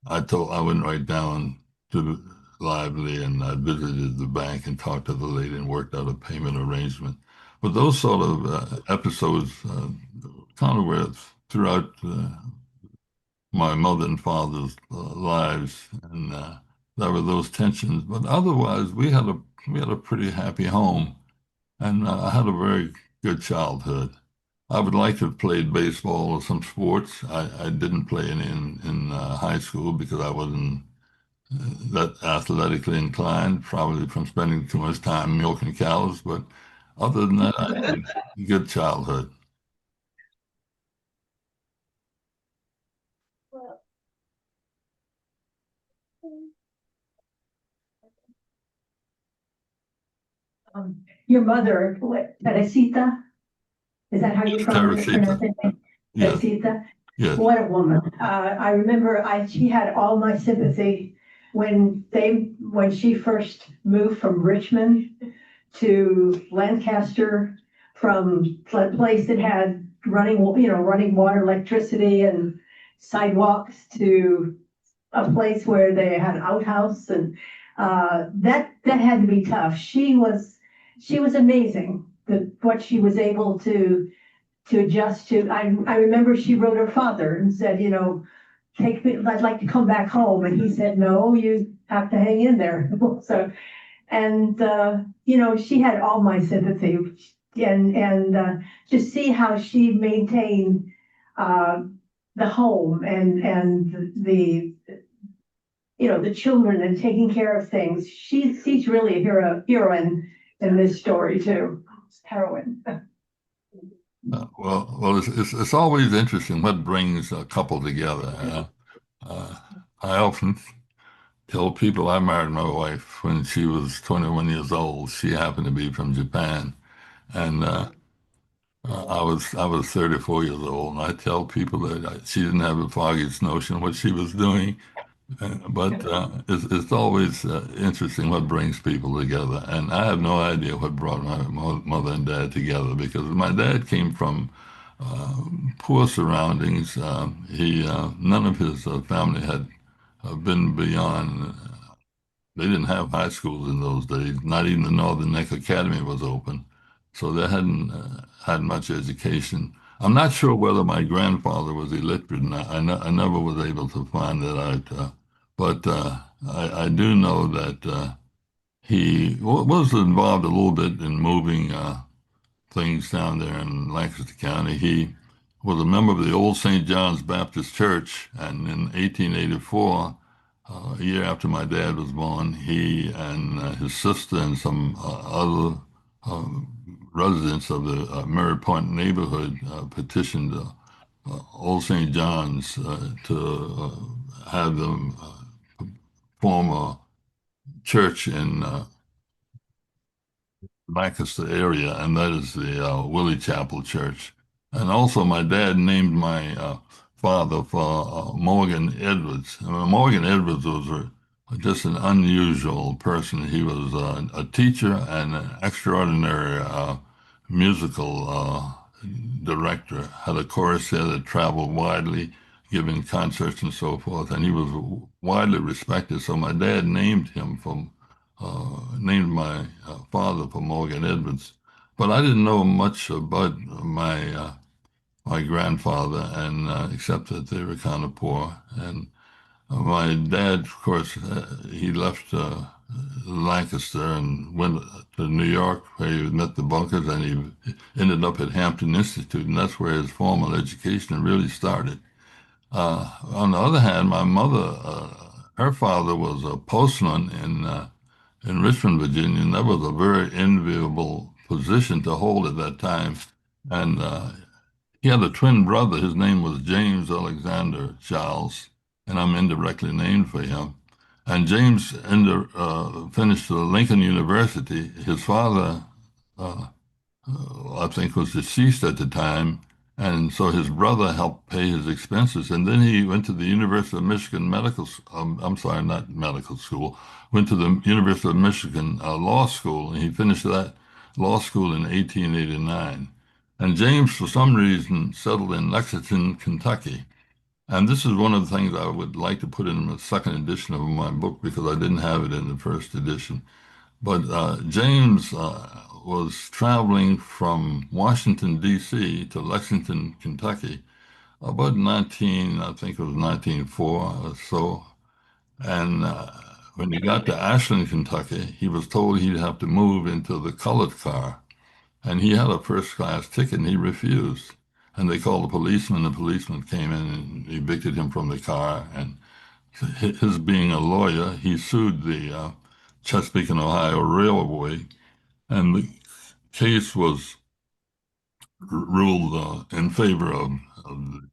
I went right down to the Lively, and I visited the bank and talked to the lady and worked out a payment arrangement. But those sort of episodes kind of were throughout my mother and father's lives, and there were those tensions. But otherwise, we had a pretty happy home, and I had a very good childhood. I would like to have played baseball or some sports. I didn't play any in high school because I wasn't that athletically inclined, probably from spending too much time milking cows. But other than that, I had a good childhood. Your mother, what, Teresita? Is that how you pronounce Teresita. it? Yes, Teresita? yes. What a woman. I remember she had all my sympathy when she first moved from Richmond to Lancaster, from a place that had running water, electricity and sidewalks, to a place where they had an outhouse, and that had to be tough. She was amazing, what she was able to adjust to. I remember she wrote her father and said, take me, I'd like to come back home. And he said, no, you have to hang in there. So, and, she had all my sympathy, and to see how she maintained, the home, and the children, and taking care of things. She's really a heroine in this story too. Heroine. Well, it's always interesting what brings a couple together. I often tell people I married my wife when she was 21 years old. She happened to be from Japan, and I was 34 years old. And I tell people that she didn't have the foggiest notion what she was doing. But it's always interesting what brings people together. And I have no idea what brought my mother and dad together, because my dad came from poor surroundings. None of his family had been beyond. They didn't have high schools in those days. Not even the Northern Neck Academy was open, so they hadn't had much education. I'm not sure whether my grandfather was illiterate, and I never was able to find that out. But I do know that he was involved a little bit in moving things down there in Lancaster County. He was a member of the Old St. John's Baptist Church, and in 1884, a year after my dad was born, he and his sister and some other uh, residents of the Mary Point neighborhood petitioned Old St. John's to have them form a church in Lancaster area, and that is the Willie Chapel Church. And also, my dad named my father for Morgan Edwards. Morgan Edwards was just an unusual person. He was a teacher and an extraordinary musical director. Had a chorus there that traveled widely, giving concerts and so forth, and he was widely respected. So my dad named him named my father for Morgan Edwards. But I didn't know much about my grandfather, and except that they were kind of poor. And my dad, of course, he left Lancaster and went to New York, where he met the Bunkers, and he ended up at Hampton Institute, and that's where his formal education really started. On the other hand, my mother, her father was a postman in Richmond, Virginia, and that was a very enviable position to hold at that time. And he had a twin brother. His name was James Alexander Charles, and I'm indirectly named for him. And James finished Lincoln University. His father, uh, I think, was deceased at the time, and so his brother helped pay his expenses. And then he went to the University of Michigan I'm sorry, not medical school, went to the University of Michigan Law School, and he finished that law school in 1889. And James, for some reason, settled in Lexington, Kentucky. And this is one of the things I would like to put in the second edition of my book because I didn't have it in the first edition. But James was traveling from Washington, D.C. to Lexington, Kentucky, about I think it was 1904 or so. And when he got to Ashland, Kentucky, he was told he'd have to move into the colored car. And he had a first class ticket and he refused. And they called the policeman. The policeman came in and evicted him from the car. And his being a lawyer, he sued the Chesapeake and Ohio Railway, and the case was ruled in favor of the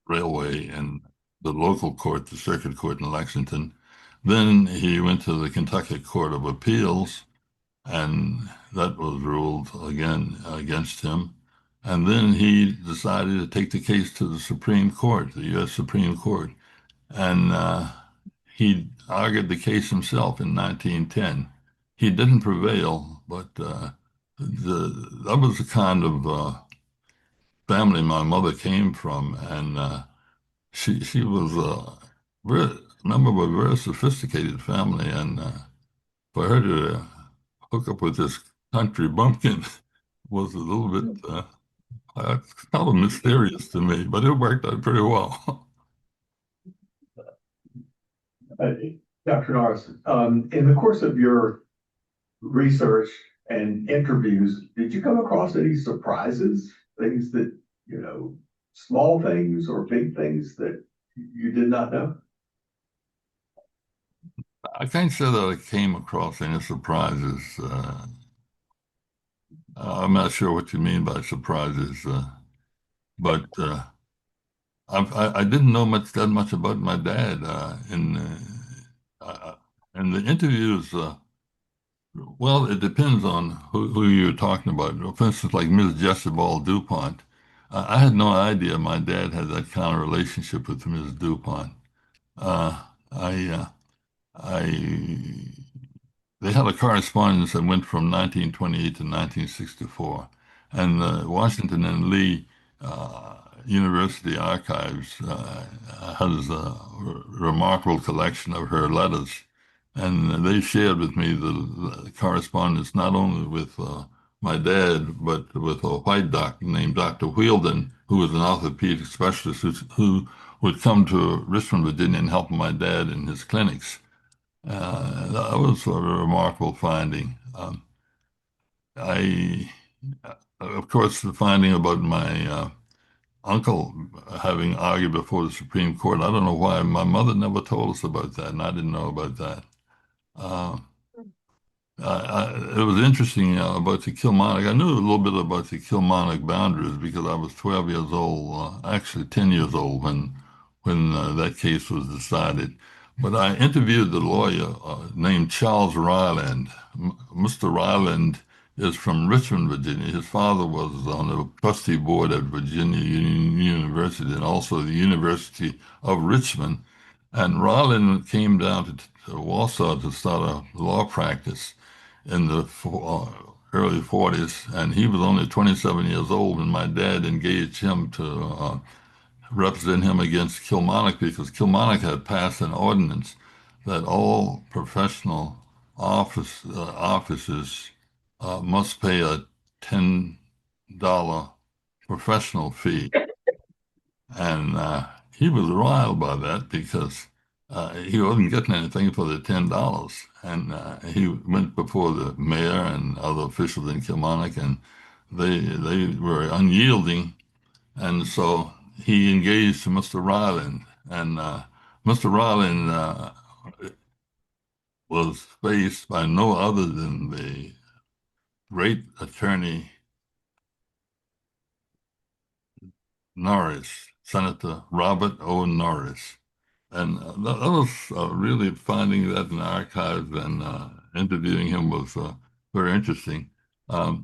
railway and the local court, the circuit court in Lexington. Then he went to the Kentucky Court of Appeals, and that was ruled again against him. And then he decided to take the case to the Supreme Court, the U.S. Supreme Court. And he argued the case himself in 1910. He didn't prevail, but that was the kind of family my mother came from, and she was very, a member of a very sophisticated family, and for her to hook up with this country bumpkin was a little bit kind of mysterious to me, but it worked out pretty well. Dr. Norris, in the course of your research and interviews, did you come across any surprises? Things that, small things or big things that you did not know? I can't say that I came across any surprises. I'm not sure what you mean by surprises, but I didn't know that much about my dad in the interviews. Well, it depends on who you're talking about. For instance, like Ms. Jezebel DuPont. I had no idea my dad had that kind of relationship with Ms. DuPont. Uh, I they had a correspondence that went from 1928 to 1964, and the Washington and Lee University Archives has a remarkable collection of her letters, and they shared with me the correspondence not only with my dad, but with a white doctor named Dr. Wheeldon, who was an orthopedic specialist who would come to Richmond, Virginia, and help my dad in his clinics. That was a remarkable finding. I, of course, the finding about my uncle having argued before the Supreme Court, I don't know why my mother never told us about that, and I didn't know about that. Uh, it was interesting about the Kilmarnock. I knew a little bit about the Kilmarnock boundaries because I was 12 years old, actually 10 years old when that case was decided. But I interviewed the lawyer named Charles Ryland. Mr. Ryland is from Richmond, Virginia. His father was on the trustee board at Virginia University and also the University of Richmond. And Ryland came down to Warsaw to start a law practice in the early 40s, and he was only 27 years old when my dad engaged him to represent him against Kilmarnock because Kilmarnock had passed an ordinance that all professional offices must pay a $10 professional fee. And he was riled by that because he wasn't getting anything for the $10. And he went before the mayor and other officials in Kilmarnock, and they were unyielding. And so he engaged Mr. Ryland. And Mr. Ryland was faced by no other than the great attorney Norris, Senator Robert O. Norris. And that was really finding that in the archives and interviewing him was very interesting. I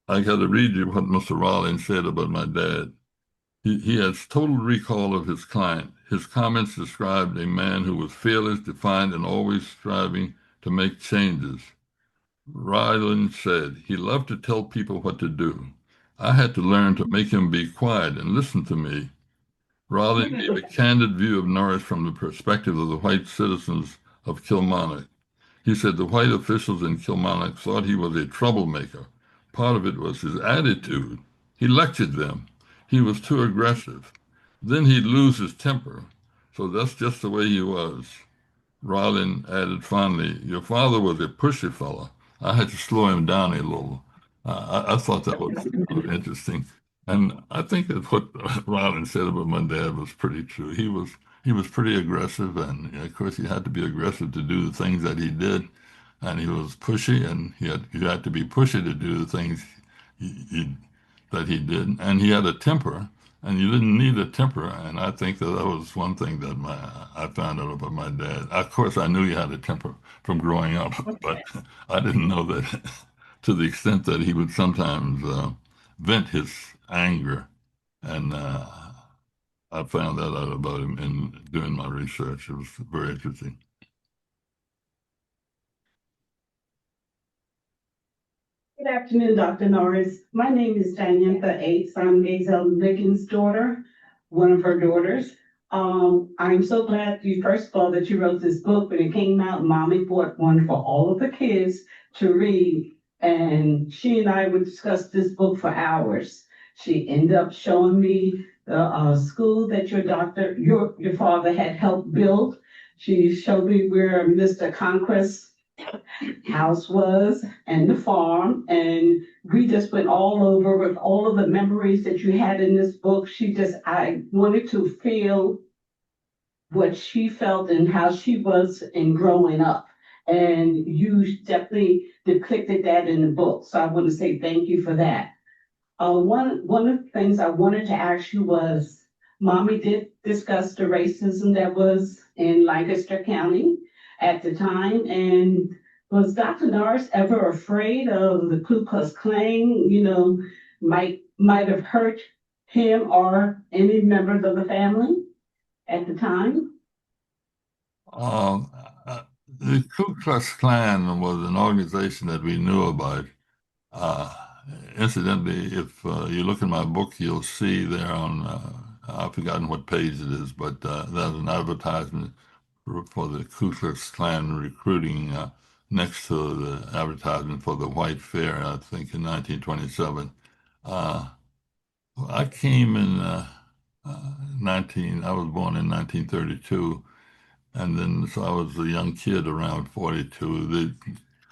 got to read you what Mr. Rollins said about my dad. He has total recall of his client. His comments described a man who was fearless, defiant, and always striving to make changes. Ryland said he loved to tell people what to do. I had to learn to make him be quiet and listen to me. Ryland gave a candid view of Norris from the perspective of the white citizens of Kilmarnock. He said the white officials in Kilmarnock thought he was a troublemaker. Part of it was his attitude. He lectured them. He was too aggressive. Then he'd lose his temper. So that's just the way he was. Rollin added fondly, your father was a pushy fellow. I had to slow him down a little. I thought that was interesting. And I think that what Rollin said about my dad was pretty true. He was pretty aggressive, and of course he had to be aggressive to do the things that he did. And he was pushy, and you had to be pushy to do the things that he did. And he had a temper, and you didn't need a temper. And I think that was one thing that I found out about my dad. Of course, I knew he had a temper from growing up, but I didn't know that to the extent that he would sometimes vent his anger. And I found that out about him in doing my research. It was very interesting. Good afternoon, Dr. Norris. My name is Daniela Ates. I'm Gazelle Liggins' daughter, one of her daughters. I'm so glad first of all, that you wrote this book. When it came out, Mommy bought one for all of the kids to read. And she and I would discuss this book for hours. She ended up showing me the school that your father had helped build. She showed me where Mr. Conquest house was and the farm, and we just went all over with all of the memories that you had in this book. I wanted to feel what she felt and how she was in growing up, and you definitely depicted that in the book, so I want to say thank you for that. One of the things I wanted to ask you was, Mommy did discuss the racism that was in Lancaster County at the time, and was Dr. Norris ever afraid of the Ku Klux Klan, might have hurt him or any members of the family at the time? Um, the Ku Klux Klan was an organization that we knew about. Uh, Incidentally, if you look in my book, you'll see there on, I've forgotten what page it is, but there's an advertisement for the Ku Klux Klan recruiting next to the advertisement for the White Fair, I think in 1927. I came in I was born in 1932, and then so I was a young kid around 42. The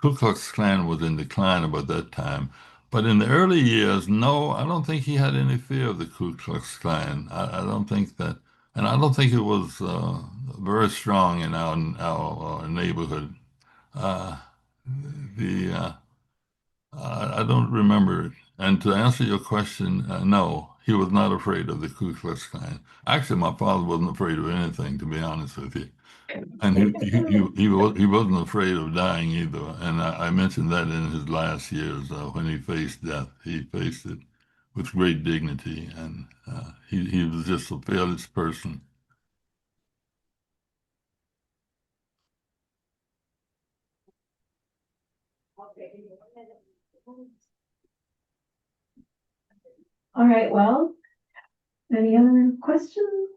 Ku Klux Klan was in decline about that time. But in the early years, no, I don't think he had any fear of the Ku Klux Klan. I don't think that, and I don't think it was very strong in our neighborhood. Uh, the I don't remember it. And to answer your question, no, he was not afraid of the Ku Klux Klan. Actually, my father wasn't afraid of anything, to be honest with you. And he wasn't afraid of dying either. And I mentioned that in his last years when he faced death. He faced it with great dignity, and he was just a fearless person. All right, well, Any other questions?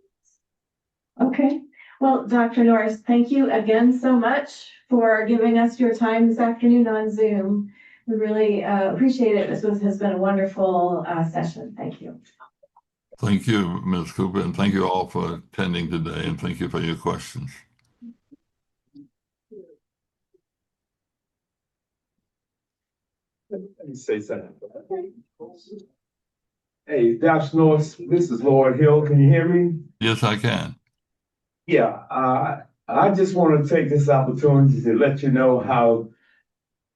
Okay, well, Dr. Norris, thank you again so much for giving us your time this afternoon on Zoom. We really appreciate it. Has been a wonderful session. Thank you. Thank you, Ms. Cooper, and thank you all for attending today, and thank you for your questions. Let me say something. Hey, Dr. Norris, this is Lord Hill. Can you hear me? Yes, I can. Yeah, I just want to take this opportunity to let you know how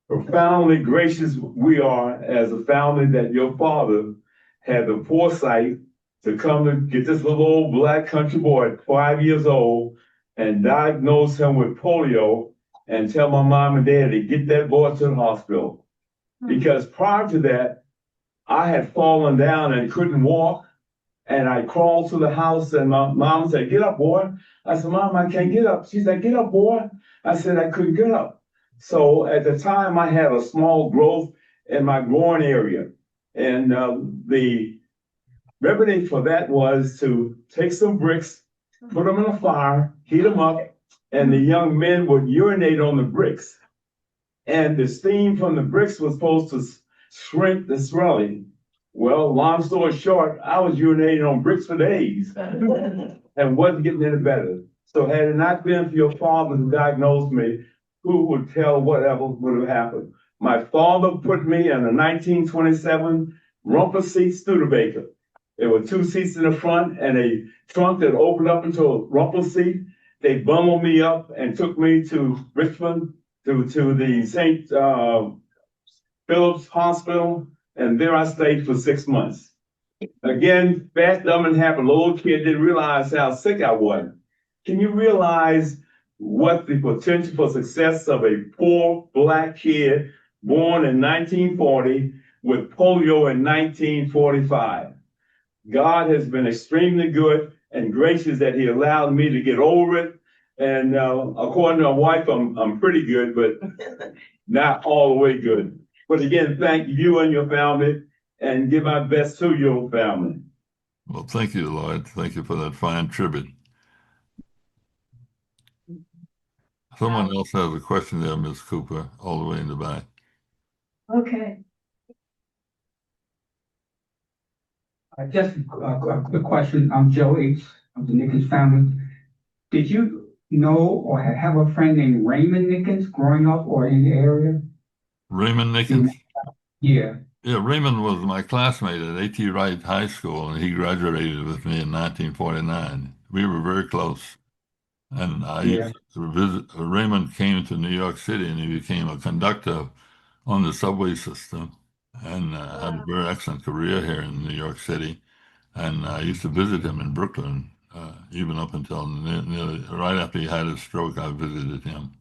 profoundly gracious we are as a family that your father had the foresight to come to get this little old black country boy at 5 years old and diagnose him with polio and tell my mom and dad to get that boy to the hospital. Because prior to that, I had fallen down and couldn't walk. And I crawled to the house and my mom said, "Get up, boy." I said, "Mom, I can't get up." She said, "Get up, boy." I said, "I couldn't get up." So at the time I had a small growth in my groin area. And the remedy for that was to take some bricks, put them in a fire, heat them up, and the young men would urinate on the bricks. And the steam from the bricks was supposed to shrink the swelling. Well, long story short, I was urinating on bricks for days and wasn't getting any better. So had it not been for your father who diagnosed me, who would tell whatever would have happened? My father put me in a 1927 rumper seat Studebaker. There were 2 seats in the front and a trunk that opened up into a rumper seat. They bundled me up and took me to Richmond, to the St. Philip's Hospital, and there I stayed for 6 months. Again, fat, dumb, and happy, little kid didn't realize how sick I was. Can you realize what the potential for success of a poor black kid born in 1940 with polio in 1945? God has been extremely good and gracious that he allowed me to get over it. And according to my wife, I'm pretty good, but not all the way good. But again, thank you and your family, and give my best to your family. Well, thank you, Lloyd. Thank you for that fine tribute. Someone else has a question there, Ms. Cooper, all the way in the back. Okay. Just a quick question. I'm Joe H. of the Nickens family. Did you know or have a friend named Raymond Nickens growing up or in the area? Raymond Nickens? Yeah. Yeah, Raymond was my classmate at A.T. Wright High School, and he graduated with me in 1949. We were very close. And I used to visit. Raymond came to New York City, and he became a conductor on the subway system, and had a very excellent career here in New York City. And I used to visit him in Brooklyn, even up until nearly, right after he had his stroke. I visited him.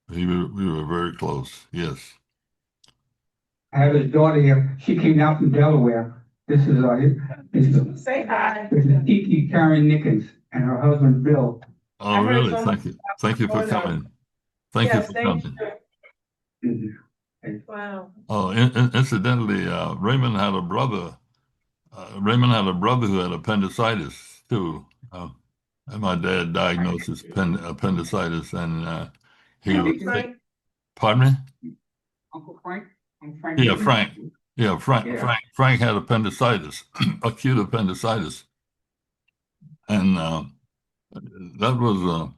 We were very close. Yes. I have his daughter here. She came down from Delaware. This is Say hi. this is Kiki Karen Nickens and her husband Bill. Oh, really? Thank you. Thank you for coming. Thank you for coming. Wow. Oh, incidentally, Raymond had a brother. Raymond had a brother who had appendicitis too. And my dad diagnosed his appendicitis, and he was sick. Pardon me? Uncle Frank? Frank Yeah, Nickens? Frank. Yeah, Frank. Yeah. Frank had appendicitis, acute appendicitis, and that was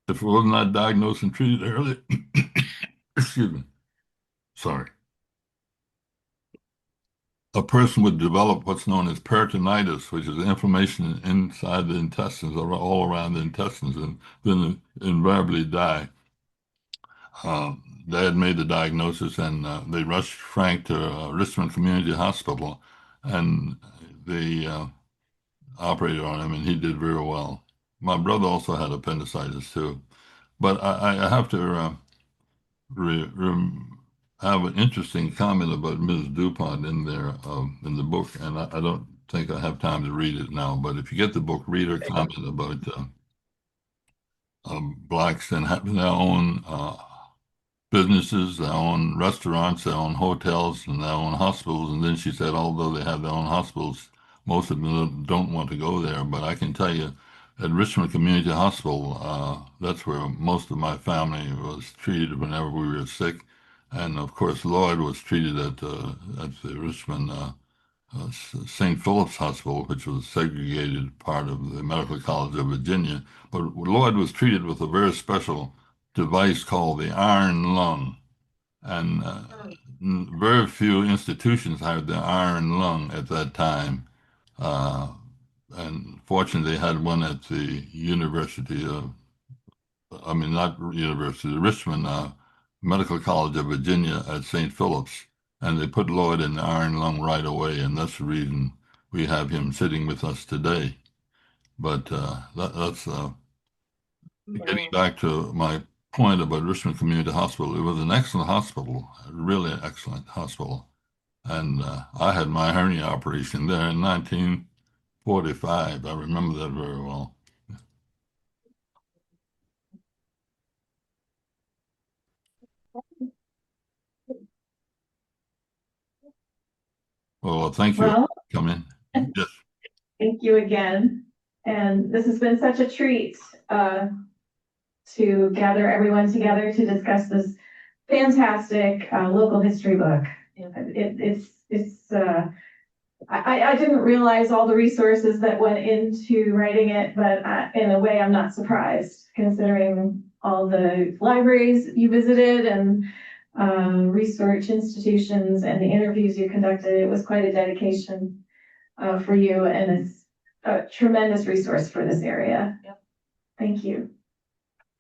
if it was not diagnosed and treated early. Excuse me. Sorry. A person would develop what's known as peritonitis, which is inflammation inside the intestines, all around the intestines, and then invariably die. Dad made the diagnosis, and they rushed Frank to Richmond Community Hospital, and they operated on him, and he did very well. My brother also had appendicitis too, but I have to have an interesting comment about Ms. DuPont in there in the book, and I don't think I have time to read it now, but if you get the book, read her comment about blacks and having their own businesses, their own restaurants, their own hotels, and their own hospitals. And then she said, although they have their own hospitals, most of them don't want to go there. But I can tell you, at Richmond Community Hospital, that's where most of my family was treated whenever we were sick. And of course, Lloyd was treated at the Richmond St. Philip's Hospital, which was a segregated part of the Medical College of Virginia. But Lloyd was treated with a very special device called the iron lung. And very few institutions had the iron lung at that time. Uh, and fortunately, they had one at the University of, I mean, not University, Richmond Medical College of Virginia at St. Philip's. And they put Lloyd in the iron lung right away. And that's the reason we have him sitting with us today. But that's getting back to my point about Richmond Community Hospital. It was an excellent hospital, a really excellent hospital. And I had my hernia operation there in 1945. I remember that very well. Well, thank you Well, for coming. Yes, thank you again. And this has been such a treat to gather everyone together to discuss this fantastic local history book. I didn't realize all the resources that went into writing it, but in a way, I'm not surprised considering all the libraries you visited and research institutions and the interviews you conducted. It was quite a dedication for you, and it's a tremendous resource for this area. Yep. Thank you.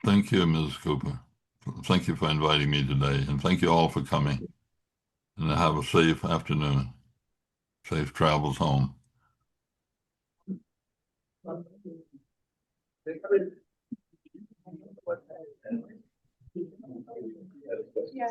thank you, Ms. Cooper. Thank you for inviting me today, and thank you all for coming. And have a safe afternoon. Safe travels home. Yeah.